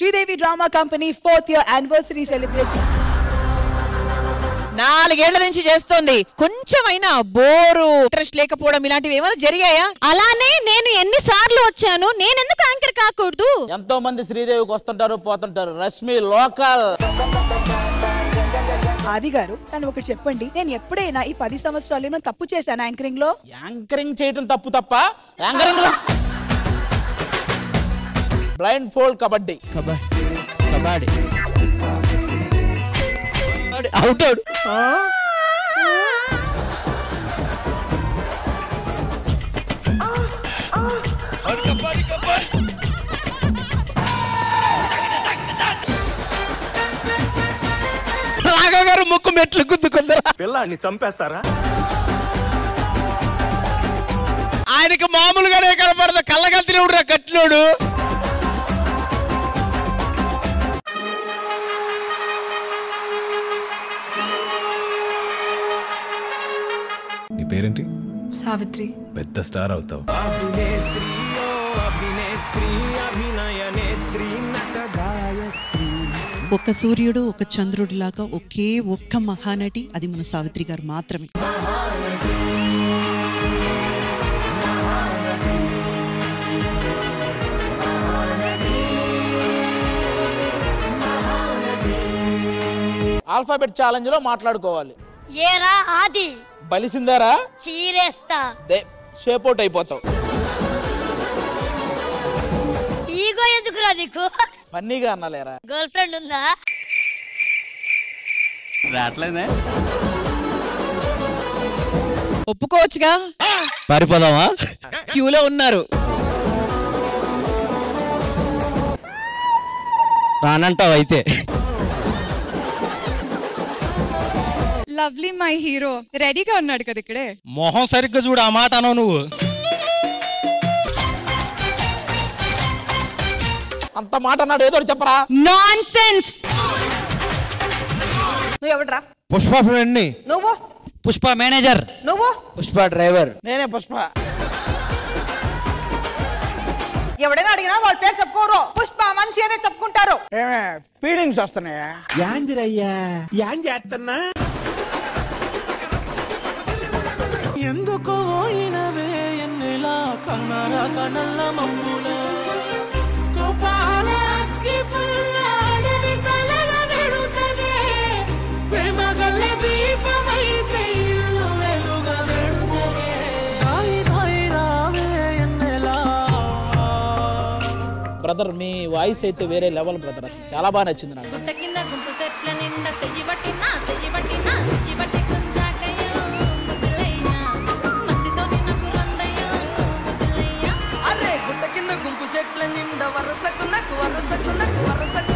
Sridevi Drama Company 4th year anniversary celebration. 4 ఏళ్ల నుంచి చేస్తోంది. కొంచెమైనా బోరు ఇంట్రెస్ట్ లేకపోవడం ఇలాంటివి ఏమైనా జరిగాయా? అలానే నేను ఎన్నిసార్లు వచ్చాను, నేను ఎందుకు యాంకర్ కాకూడదు? ఎంతో మంది శ్రీదేవికి వస్తుంటారు పోతుంటారు. రష్మి లోకల్. ఆది గారు నన్ను ఒకటి చెప్పండి, నేను ఎప్పుడైనా ఈ 10 సంవత్సరాలు ఏమైనా తప్పు చేశాను యాంకరింగ్ లో? యాంకరింగ్ చేయడం తప్పు తప్ప యాంకరింగ్ లో blind fold kabaddi out Raghava గారు ముక్కు మెట్లు గుద్దుకుందరా? పిల్లాన్ని చంపేస్తారా? ఆయనకి మామూలుగానే కనపడదు, కళ్ళగత్తినోడు రా కట్టినోడు. నీ పేరేంటి? సావిత్రి. పెద్ద స్టార్ అవుతావు. ఒక సూర్యుడు ఒక చంద్రుడిలాగా ఒకే ఒక్క మహానటి, అది మన సావిత్రి గారు మాత్రమే. ఆల్ఫాబెట్ ఛాలెంజ్ లో మాట్లాడుకోవాలి. ఏరా ఆది బలిసిందారా? చీరేస్తా. షేప్ అవుట్ అయిపోతావు. ఈగో ఎందుకురా నీకు? ఫన్నీగా అన్నలేరా? గర్ల్ ఫ్రెండ్ ఉందా? రాట్లేదే. ఒప్పుకోవచ్చుగా. పారిపోదామా? క్యూలో ఉన్నారు. రానంటావు అయితే. లవ్లీ మై హీరో రెడీగా ఉన్నాడు కదా ఇక్కడే. మొహం సరిగ్గా చూడు, ఆ మాట అనవు నువ్వు. అంత మాట అన్నాడు, ఏదో చెప్పరా. నాన్సెన్స్. నువ్వు ఎవడరా? పుష్ప ఫ్రెండ్ ని. నువ్వు? పుష్ప మేనేజర్. నువ్వు? పుష్ప డ్రైవర్. నేనే పుష్ప. ఎవడైనా అడిగినా వాళ్ళ పేరు చెప్పుకోరు, పుష్ప మనిషి అనే చెప్పుకుంటారు. ఫీలింగ్స్ వస్తున్నాయా? యాందిరయ్యా యాం చేస్తున్నా? ఎందుకో పోయినవే ఎన్నెలా కనర కనల్ల మమ్ముల కోపాలకి పుల్లాడవి కలల వెడుతదే ప్రేమగల్ల దీపమైతే ఇల్లు వెలుగ వెడుతదే హాయ్ హాయ్ రావే ఎన్నెలా. బ్రదర్ మీ వాయిస్ అయితే వేరే లెవెల్ బ్రదర్, అసలు చాలా బాగా నచ్చింది నాకు. గుట్ట కింద గుంపు చెట్ల నిండా సెయ్యి పట్టినా సెయ్యి పట్టినా సెయ్యి పట్టి గుంజాకయ్యో ముద్దులయ్యా మత్తితో నిన్నకు రందయ్యో ముద్దులయ్యా. అరే గుట్ట కింద గుంపు చెట్ల నిండా వరసకు నాకు వరసకు నాకు వరసకు